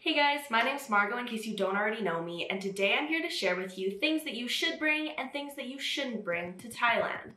Hey guys, my name's Margot in case you don't already know me, and today I'm here to share with you things that you should bring and things that you shouldn't bring to Thailand.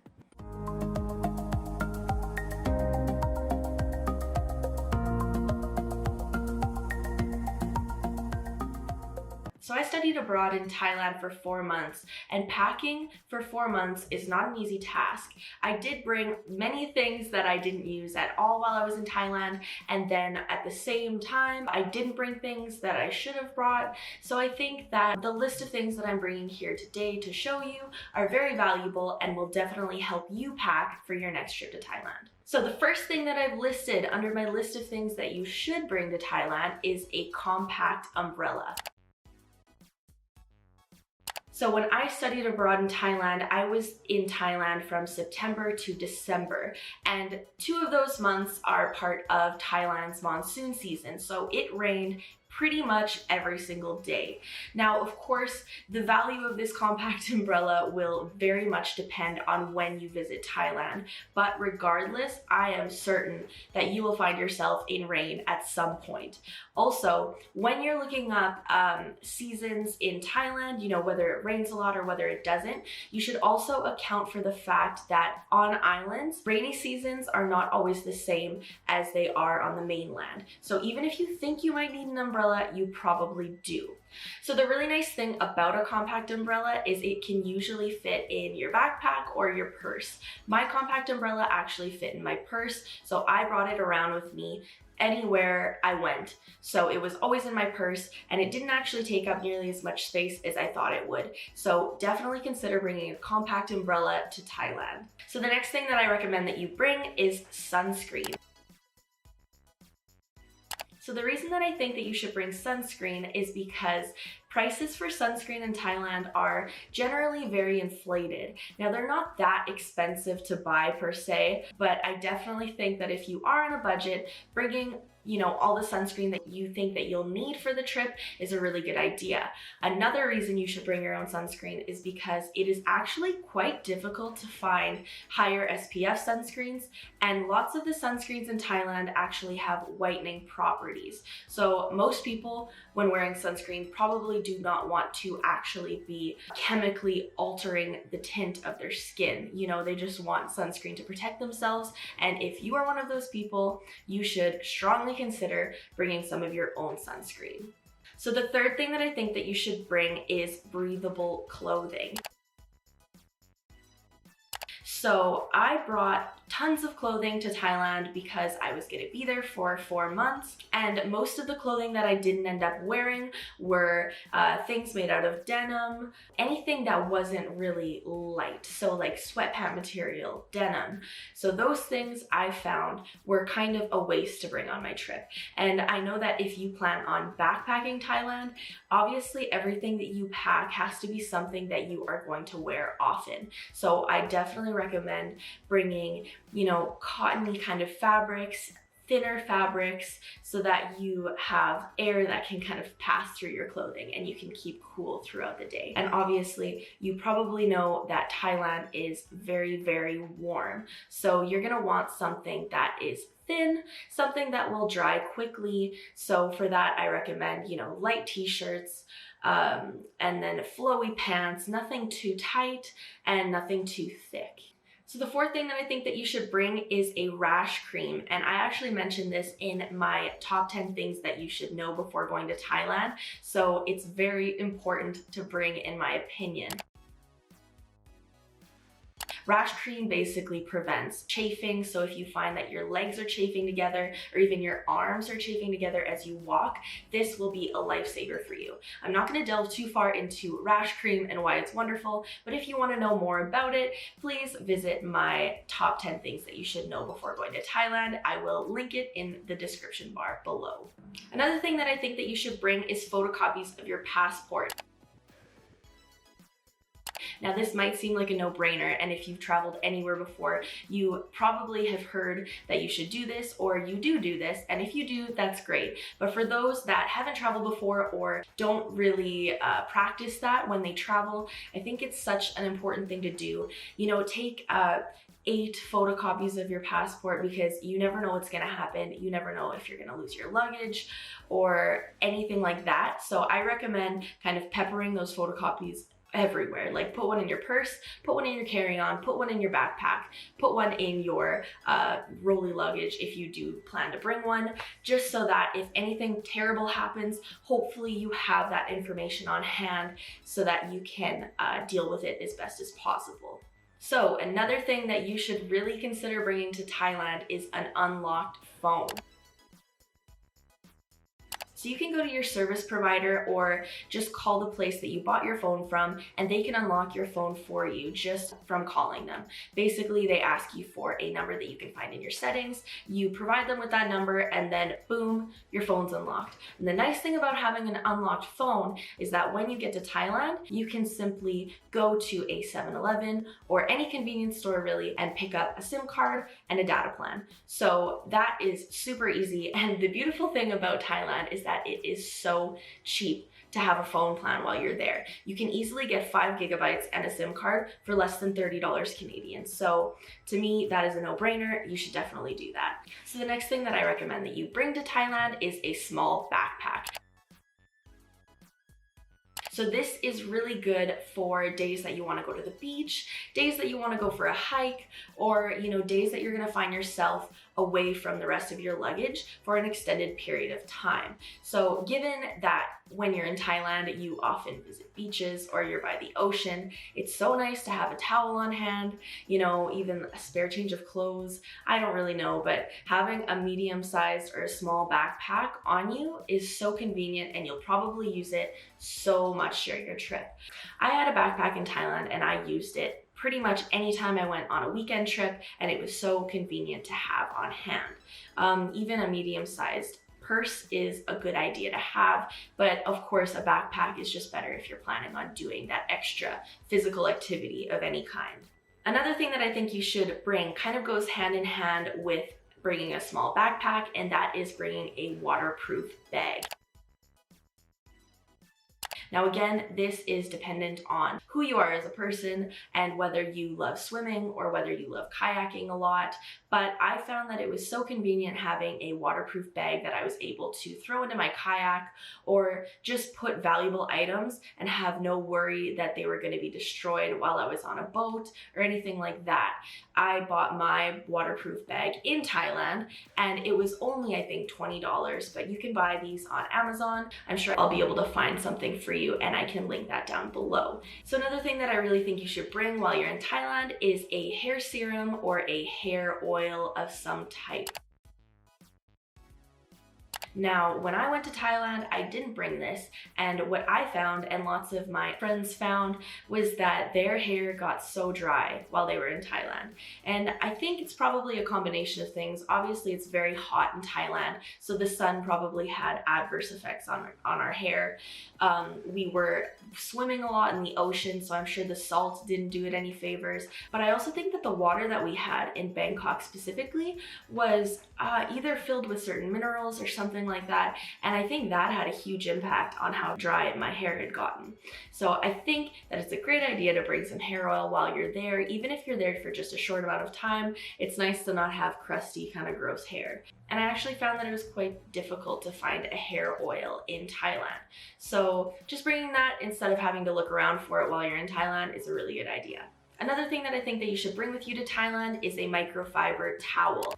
So I studied abroad in Thailand for 4 months, and packing for 4 months is not an easy task. I did bring many things that I didn't use at all while I was in Thailand, and then at the same time, I didn't bring things that I should have brought. So I think that the list of things that I'm bringing here today to show you are very valuable and will definitely help you pack for your next trip to Thailand. So the first thing that I've listed under my list of things that you should bring to Thailand is a compact umbrella. So when I studied abroad in Thailand, I was in Thailand from September to December, and 2 of those months are part of Thailand's monsoon season, so it rained pretty much every single day. Now, of course, the value of this compact umbrella will very much depend on when you visit Thailand, but regardless, I am certain that you will find yourself in rain at some point. Also, when you're looking up seasons in Thailand, you know, whether it rains a lot or whether it doesn't, you should also account for the fact that on islands, rainy seasons are not always the same as they are on the mainland. So even if you think you might need an umbrella, you probably do. So the really nice thing about a compact umbrella is it can usually fit in your backpack or your purse. My compact umbrella actually fit in my purse, so I brought it around with me anywhere I went. So it was always in my purse, and it didn't actually take up nearly as much space as I thought it would. So definitely consider bringing a compact umbrella to Thailand. So the next thing that I recommend that you bring is sunscreen. So the reason that I think that you should bring sunscreen is because prices for sunscreen in Thailand are generally very inflated. Now, they're not that expensive to buy per se, but I definitely think that if you are on a budget, bringing all the sunscreen that you think that you'll need for the trip is a really good idea. Another reason you should bring your own sunscreen is because it is actually quite difficult to find higher SPF sunscreens, and lots of the sunscreens in Thailand actually have whitening properties. So most people, when wearing sunscreen, probably do not want to actually be chemically altering the tint of their skin. They just want sunscreen to protect themselves, and if you are one of those people, you should strongly consider bringing some of your own sunscreen. So the third thing that I think that you should bring is breathable clothing. So I brought tons of clothing to Thailand because I was gonna be there for 4 months, and most of the clothing that I didn't end up wearing were things made out of denim, anything that wasn't really light, so like sweatpant material, denim. So those things I found were kind of a waste to bring on my trip. And I know that if you plan on backpacking Thailand, obviously everything that you pack has to be something that you are going to wear often. So I definitely recommend bringing cottony kind of fabrics, thinner fabrics, so that you have air that can kind of pass through your clothing and you can keep cool throughout the day. And obviously, you probably know that Thailand is very, very warm. So you're gonna want something that is thin, something that will dry quickly. So for that, I recommend, light t-shirts, and then flowy pants, nothing too tight and nothing too thick. So the fourth thing that I think that you should bring is a rash cream. And I actually mentioned this in my top 10 things that you should know before going to Thailand. So it's very important to bring, in my opinion. Rash cream basically prevents chafing, so if you find that your legs are chafing together or even your arms are chafing together as you walk, this will be a lifesaver for you. I'm not going to delve too far into rash cream and why it's wonderful, but if you want to know more about it, please visit my top 10 things that you should know before going to Thailand. I will link it in the description bar below. Another thing that I think that you should bring is photocopies of your passport. Now this might seem like a no-brainer, and if you've traveled anywhere before, you probably have heard that you should do this, or you do this, and if you do, that's great. But for those that haven't traveled before or don't really practice that when they travel, I think it's such an important thing to do. You know, take 8 photocopies of your passport, because you never know what's gonna happen. You never know if you're gonna lose your luggage or anything like that. So I recommend kind of peppering those photocopies everywhere. Like, put one in your purse, put one in your carry-on, put one in your backpack, put one in your rolly luggage if you do plan to bring one, just so that if anything terrible happens, hopefully you have that information on hand so that you can deal with it as best as possible. So another thing that you should really consider bringing to Thailand is an unlocked phone. So you can go to your service provider or just call the place that you bought your phone from, and they can unlock your phone for you just from calling them. Basically, they ask you for a number that you can find in your settings, you provide them with that number, and then boom, your phone's unlocked. And the nice thing about having an unlocked phone is that when you get to Thailand, you can simply go to a 7-Eleven or any convenience store really and pick up a SIM card and a data plan. So that is super easy, and the beautiful thing about Thailand is that it is so cheap to have a phone plan while you're there. You can easily get 5 gigabytes and a SIM card for less than $30 Canadian. So to me, that is a no-brainer. You should definitely do that. So the next thing that I recommend that you bring to Thailand is a small backpack. So this is really good for days that you want to go to the beach, days that you want to go for a hike, or days that you're going to find yourself away from the rest of your luggage for an extended period of time. So given that when you're in Thailand, you often visit beaches or you're by the ocean, it's so nice to have a towel on hand, even a spare change of clothes. I don't really know, but having a medium-sized or a small backpack on you is so convenient, and you'll probably use it so much during your trip. I had a backpack in Thailand and I used it pretty much anytime I went on a weekend trip, and it was so convenient to have on hand. Even a medium-sized purse is a good idea to have, but of course a backpack is just better if you're planning on doing that extra physical activity of any kind. Another thing that I think you should bring kind of goes hand in hand with bringing a small backpack, and that is bringing a waterproof bag. Now again, this is dependent on who you are as a person and whether you love swimming or whether you love kayaking a lot, but I found that it was so convenient having a waterproof bag that I was able to throw into my kayak or just put valuable items and have no worry that they were going to be destroyed while I was on a boat or anything like that. I bought my waterproof bag in Thailand and it was only, I think, $20, but you can buy these on Amazon. I'm sure I'll be able to find something for you, and I can link that down below. So another thing that I really think you should bring while you're in Thailand is a hair serum or a hair oil of some type. Now, when I went to Thailand, I didn't bring this, and what I found, and lots of my friends found, was that their hair got so dry while they were in Thailand. And I think it's probably a combination of things. Obviously, it's very hot in Thailand, so the sun probably had adverse effects on our hair. We were swimming a lot in the ocean, so I'm sure the salt didn't do it any favors. But I also think that the water that we had in Bangkok specifically was either filled with certain minerals or something like that, and I think that had a huge impact on how dry my hair had gotten. So I think that it's a great idea to bring some hair oil while you're there. Even if you're there for just a short amount of time, it's nice to not have crusty, kind of gross hair. And I actually found that it was quite difficult to find a hair oil in Thailand. So just bringing that instead of having to look around for it while you're in Thailand is a really good idea. Another thing that I think that you should bring with you to Thailand is a microfiber towel.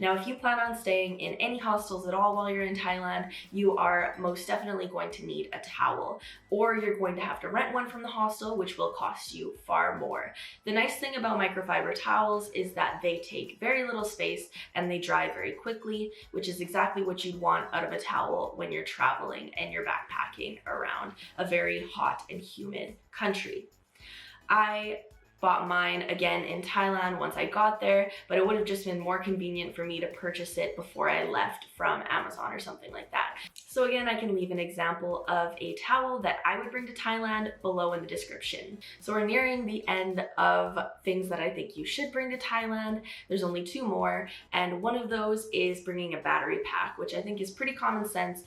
Now, if you plan on staying in any hostels at all while you're in Thailand, you are most definitely going to need a towel, or you're going to have to rent one from the hostel, which will cost you far more. The nice thing about microfiber towels is that they take very little space and they dry very quickly, which is exactly what you'd want out of a towel when you're traveling and you're backpacking around a very hot and humid country. I bought mine again in Thailand once I got there, but it would have just been more convenient for me to purchase it before I left from Amazon or something like that. So again, I can leave an example of a towel that I would bring to Thailand below in the description. So we're nearing the end of things that I think you should bring to Thailand. There's only 2 more, and one of those is bringing a battery pack, which I think is pretty common sense.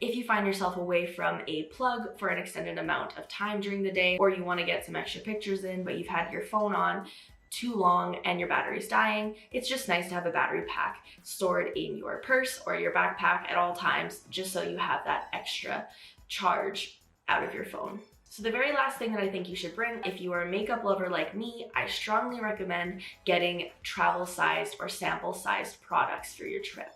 If you find yourself away from a plug for an extended amount of time during the day, or you want to get some extra pictures in, but you've had your phone on too long and your battery's dying, it's just nice to have a battery pack stored in your purse or your backpack at all times, just so you have that extra charge out of your phone. So the very last thing that I think you should bring, if you are a makeup lover like me, I strongly recommend getting travel-sized or sample-sized products for your trip.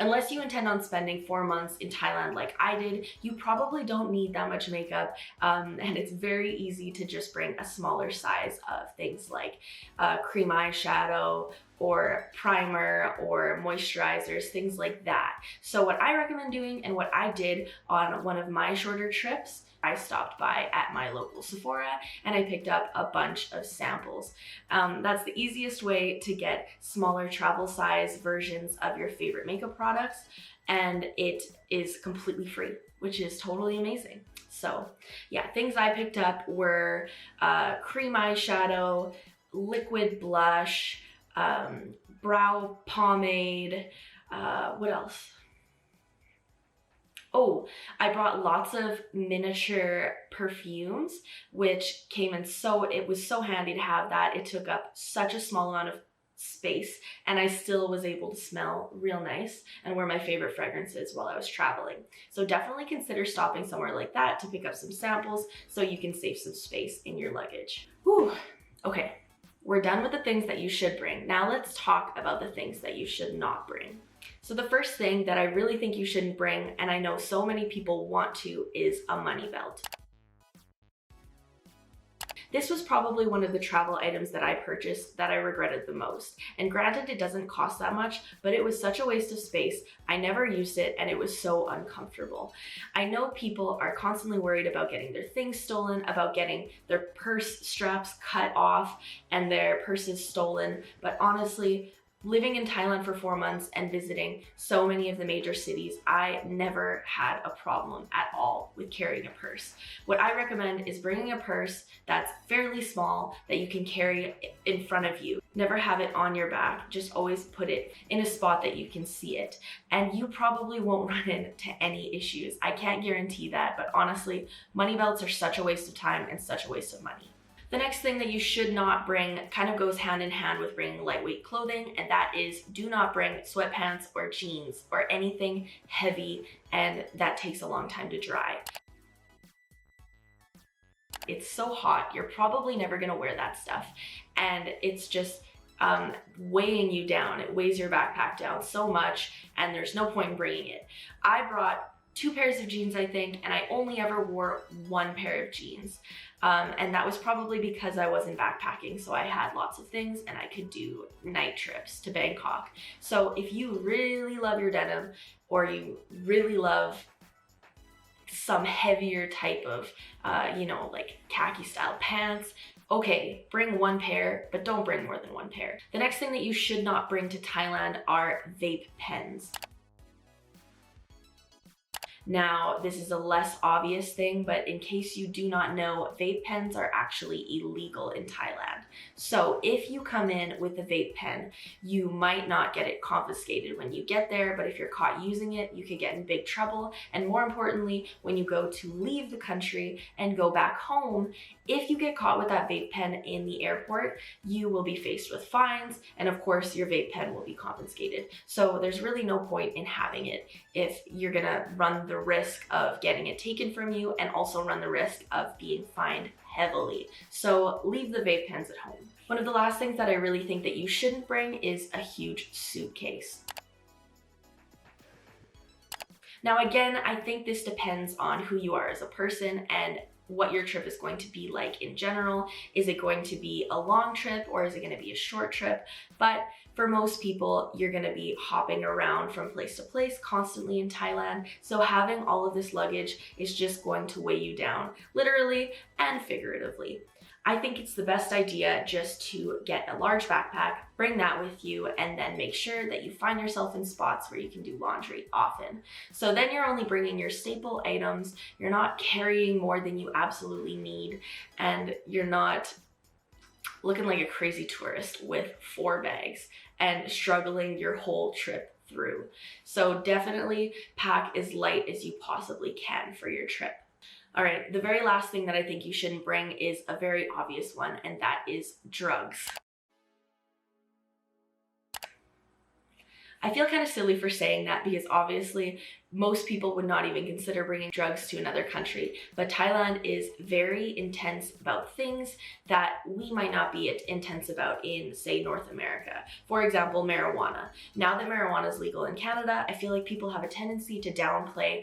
Unless you intend on spending 4 months in Thailand like I did, you probably don't need that much makeup, and it's very easy to just bring a smaller size of things like cream eyeshadow or primer or moisturizers, things like that. So what I recommend doing, and what I did on one of my shorter trips, I stopped by at my local Sephora and I picked up a bunch of samples. That's the easiest way to get smaller travel size versions of your favorite makeup products, and it is completely free, which is totally amazing. So yeah, things I picked up were cream eyeshadow, liquid blush, brow pomade, what else? Oh, I brought lots of miniature perfumes, which came in it was so handy to have that. It took up such a small amount of space, and I still was able to smell real nice and were my favorite fragrances while I was traveling. So definitely consider stopping somewhere like that to pick up some samples so you can save some space in your luggage. Whew. Okay, we're done with the things that you should bring. Now let's talk about the things that you should not bring. So the first thing that I really think you shouldn't bring, and I know so many people want to, is a money belt. This was probably one of the travel items that I purchased that I regretted the most. And granted, it doesn't cost that much, but it was such a waste of space. I never used it and it was so uncomfortable. I know people are constantly worried about getting their things stolen, about getting their purse straps cut off and their purses stolen, but honestly, living in Thailand for 4 months and visiting so many of the major cities, I never had a problem at all with carrying a purse. What I recommend is bringing a purse that's fairly small that you can carry in front of you. Never have it on your back, just always put it in a spot that you can see it. And you probably won't run into any issues. I can't guarantee that, but honestly, money belts are such a waste of time and such a waste of money. The next thing that you should not bring kind of goes hand in hand with bringing lightweight clothing, and that is do not bring sweatpants or jeans or anything heavy and that takes a long time to dry. It's so hot, you're probably never gonna wear that stuff, and it's just weighing you down. It weighs your backpack down so much, and there's no point in bringing it. I brought 2 pairs of jeans, I think, and I only ever wore 1 pair of jeans. And that was probably because I wasn't backpacking, so I had lots of things and I could do night trips to Bangkok. So if you really love your denim, or you really love some heavier type of, like khaki style pants, okay, bring 1 pair, but don't bring more than 1 pair. The next thing that you should not bring to Thailand are vape pens. Now, this is a less obvious thing, but in case you do not know, vape pens are actually illegal in Thailand. So if you come in with a vape pen, you might not get it confiscated when you get there, but if you're caught using it, you could get in big trouble. And more importantly, when you go to leave the country and go back home, if you get caught with that vape pen in the airport, you will be faced with fines, and of course your vape pen will be confiscated. So there's really no point in having it if you're gonna run the risk of getting it taken from you and also run the risk of being fined heavily. So leave the vape pens at home. One of the last things that I really think that you shouldn't bring is a huge suitcase. Now again, I think this depends on who you are as a person and what your trip is going to be like in general. Is it going to be a long trip or is it going to be a short trip? But for most people, you're going to be hopping around from place to place constantly in Thailand. So having all of this luggage is just going to weigh you down, literally and figuratively. I think it's the best idea just to get a large backpack, bring that with you, and then make sure that you find yourself in spots where you can do laundry often. So then you're only bringing your staple items, you're not carrying more than you absolutely need, and you're not looking like a crazy tourist with 4 bags and struggling your whole trip through. So definitely pack as light as you possibly can for your trip. All right, the very last thing that I think you shouldn't bring is a very obvious one, and that is drugs. I feel kind of silly for saying that because obviously most people would not even consider bringing drugs to another country, but Thailand is very intense about things that we might not be intense about in, say, North America. For example, marijuana. Now that marijuana is legal in Canada, I feel like people have a tendency to downplay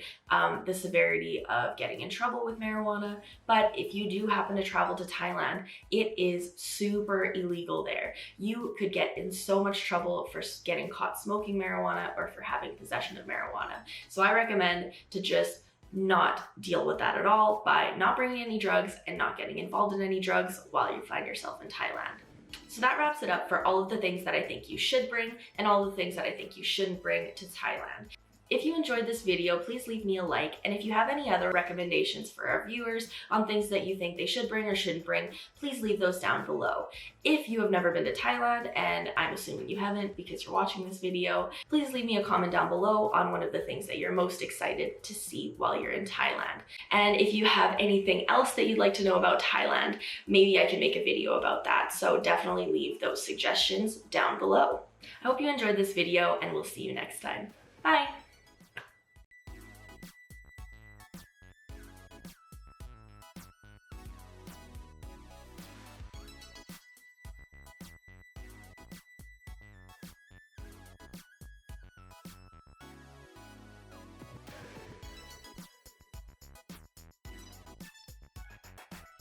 the severity of getting in trouble with marijuana, but if you do happen to travel to Thailand, it is super illegal there. You could get in so much trouble for getting caught smoking marijuana or for having possession of marijuana. So I recommend to just not deal with that at all by not bringing any drugs and not getting involved in any drugs while you find yourself in Thailand. So that wraps it up for all of the things that I think you should bring and all the things that I think you shouldn't bring to Thailand. If you enjoyed this video, please leave me a like, and if you have any other recommendations for our viewers on things that you think they should bring or shouldn't bring, please leave those down below. If you have never been to Thailand, and I'm assuming you haven't because you're watching this video, please leave me a comment down below on one of the things that you're most excited to see while you're in Thailand. And if you have anything else that you'd like to know about Thailand, maybe I can make a video about that, so definitely leave those suggestions down below. I hope you enjoyed this video, and we'll see you next time. Bye!